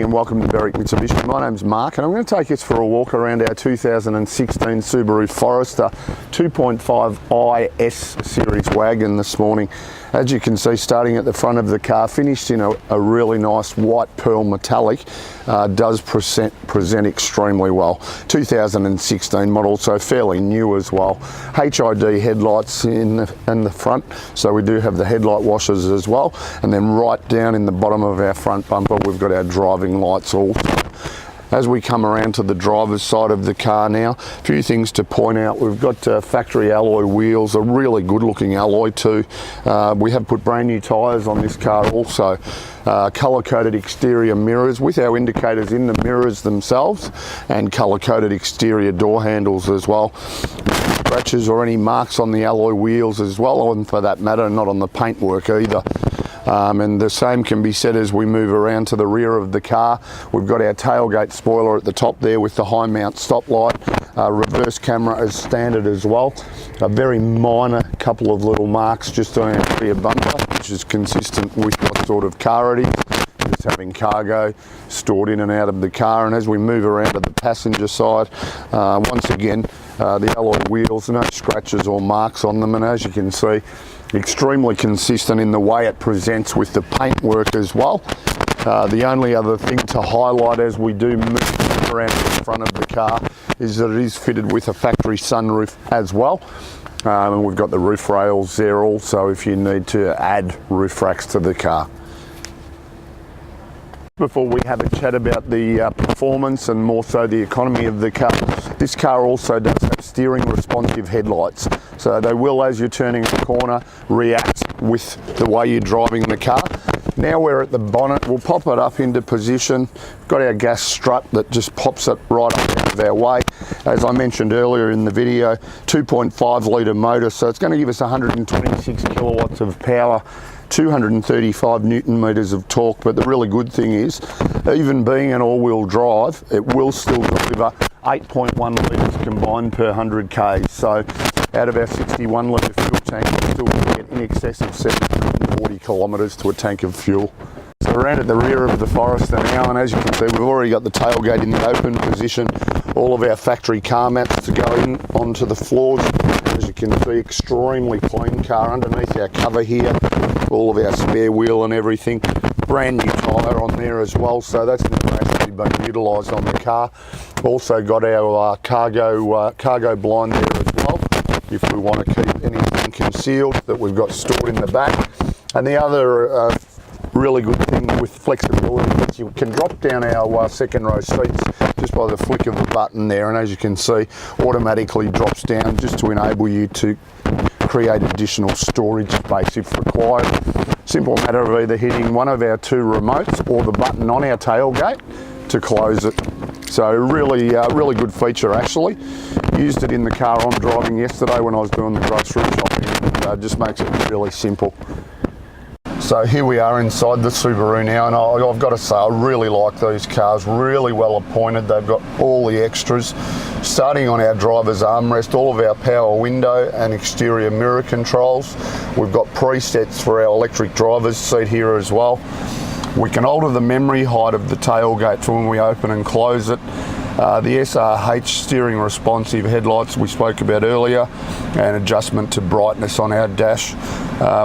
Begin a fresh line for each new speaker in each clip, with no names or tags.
and welcome to Berwick Mitsubishi. My name's Mark and I'm going to take us for a walk around our 2016 Subaru Forester 2.5i S series wagon this morning. As you can see, starting at the front of the car, finished in a really nice white pearl metallic, does present extremely well. 2016 model, so fairly new as well. HID headlights in the front, so we do have the headlight washers as well. And then right down in the bottom of our front bumper, we've got our driving lights also. As we come around to the driver's side of the car now, a few things to point out. We've got factory alloy wheels, a really good looking alloy too. We have put brand new tyres on this car also. Colour coded exterior mirrors with our indicators in the mirrors themselves, and colour coded exterior door handles as well. Scratches or any marks on the alloy wheels as well, and for that matter not on the paintwork either. And the same can be said as we move around to the rear of the car. We've got our tailgate spoiler at the top there with the high mount stoplight, reverse camera as standard as well. A very minor couple of little marks just on our rear bumper, which is consistent with what sort of car it is. Just having cargo stored in and out of the car. And as we move around to the passenger side, once again, the alloy wheels, no scratches or marks on them, and as you can see, extremely consistent in the way it presents with the paintwork as well. The only other thing to highlight as we do move around the front of the car is that it is fitted with a factory sunroof as well. And we've got the roof rails there also if you need to add roof racks to the car. Before we have a chat about the performance and more so the economy of the car, this car also does have steering responsive headlights. So they will, as you're turning a corner, react with the way you're driving the car. Now we're at the bonnet, we'll pop it up into position. Got our gas strut that just pops it right up out of our way. As I mentioned earlier in the video, 2.5 litre motor, so it's going to give us 126 kilowatts of power. 235 newton meters of torque, but the really good thing is, even being an all-wheel drive, it will still deliver 8.1 litres combined per 100 k's. So out of our 61 litre fuel tank, we still get in excess of 740 kilometres to a tank of fuel. So we're around at the rear of the Forester now, and as you can see, we've already got the tailgate in the open position, all of our factory car mats to go in onto the floors. As you can see, extremely clean car underneath our cover here, all of our spare wheel and everything. Brand new tyre on there as well, so that's never actually been utilised on the car. Also got our cargo blind there as well, if we want to keep anything concealed that we've got stored in the back. And the other really good thing with flexibility is you can drop down our second row seats just by the flick of a button there, and as you can see, automatically drops down just to enable you to create additional storage space if required. Simple matter of either hitting one of our two remotes or the button on our tailgate to close it. So really good feature actually. Used it in the car I'm driving yesterday when I was doing the grocery shopping, and just makes it really simple. So here we are inside the Subaru now, and I've got to say I really like these cars, really well appointed. They've got all the extras. Starting on our driver's armrest, all of our power window and exterior mirror controls. We've got presets for our electric driver's seat here as well. We can alter the memory height of the tailgate for when we open and close it. The SRH steering responsive headlights we spoke about earlier, and adjustment to brightness on our dash.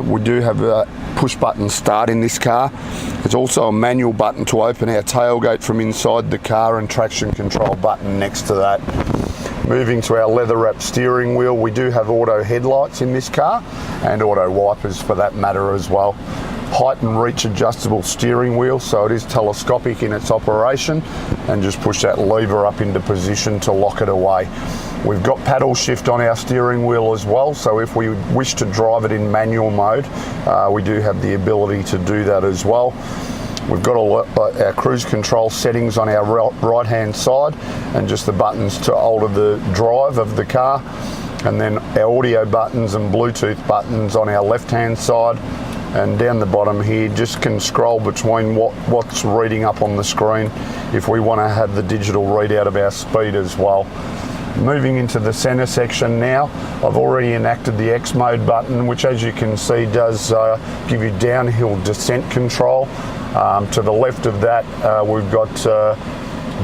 We do have a push button start in this car. There's also a manual button to open our tailgate from inside the car, and traction control button next to that. Moving to our leather wrapped steering wheel, we do have auto headlights in this car and auto wipers for that matter as well. Height and reach adjustable steering wheel, so it is telescopic in its operation, and just push that lever up into position to lock it away. We've got paddle shift on our steering wheel as well, so if we wish to drive it in manual mode, we do have the ability to do that as well. We've got all our cruise control settings on our right hand side, and just the buttons to alter the drive of the car, and then our audio buttons and Bluetooth buttons on our left hand side. And down the bottom here, just can scroll between what's reading up on the screen if we want to have the digital readout of our speed as well. Moving into the center section now, I've already enacted the X mode button, which as you can see does give you downhill descent control. To the left of that, we've got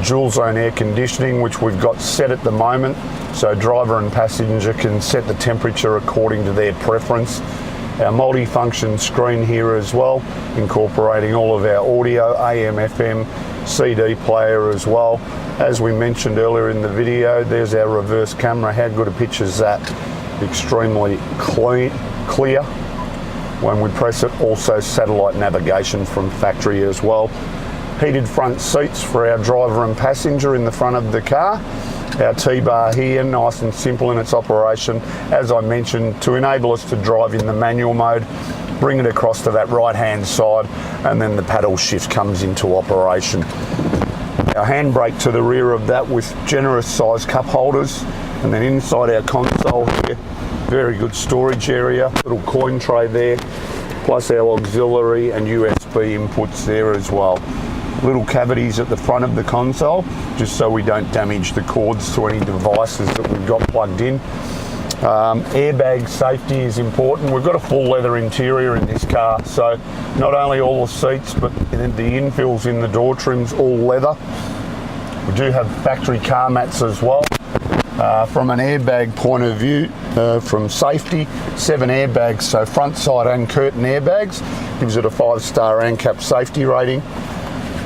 dual zone air conditioning, which we've got set at the moment, so driver and passenger can set the temperature according to their preference. Our multi-function screen here as well, incorporating all of our audio, AM, FM, CD player as well. As we mentioned earlier in the video, there's our reverse camera. How good a picture is that? Extremely clear. When we press it, also satellite navigation from factory as well. Heated front seats for our driver and passenger in the front of the car. Our T-bar here, nice and simple in its operation. As I mentioned, to enable us to drive in the manual mode, bring it across to that right-hand side, and then the paddle shift comes into operation. Our handbrake to the rear of that with generous size cup holders, and then inside our console here, very good storage area, little coin tray there, plus our auxiliary and USB inputs there as well. Little cavities at the front of the console, just so we don't damage the cords to any devices that we've got plugged in. Airbag safety is important. We've got a full leather interior in this car, so not only all the seats, but the infills in the door trims all leather. We do have factory car mats as well. From an airbag point of view, from safety, 7 airbags, so front, side and curtain airbags, gives it a 5-star ANCAP safety rating.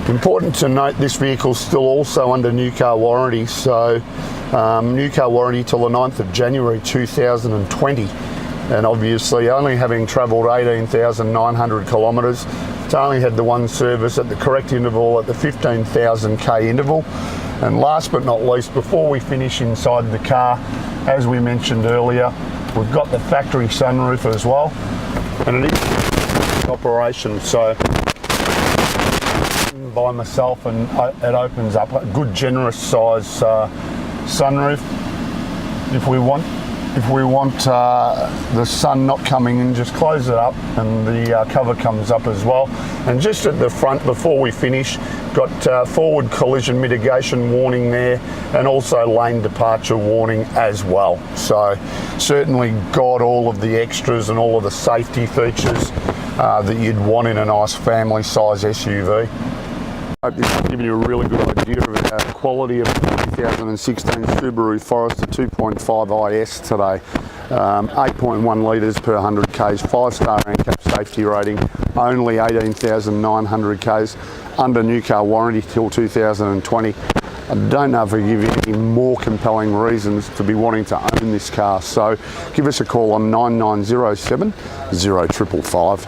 Important to note, this vehicle's still also under new car warranty, so new car warranty till the 9th of January 2020, and obviously only having travelled 18,900 kilometres, it's only had the one service at the correct interval at the 15,000k interval. And last but not least, before we finish inside the car, as we mentioned earlier, we've got the factory sunroof as well, and it is in operation, so by myself, and it opens up a good generous size sunroof. If we want the sun not coming in, just close it up and the cover comes up as well. And just at the front, before we finish, got forward collision mitigation warning there, and also lane departure warning as well. So certainly got all of the extras and all of the safety features that you'd want in a nice family size SUV. I hope this has given you a really good idea of the quality of the 2016 Subaru Forester 2.5 IS today. 8.1 litres per 100 k's, 5-star ANCAP safety rating, only 18,900 k's, under new car warranty till 2020. I don't know if I give you any more compelling reasons to be wanting to own this car, so give us a call on 9907 0555.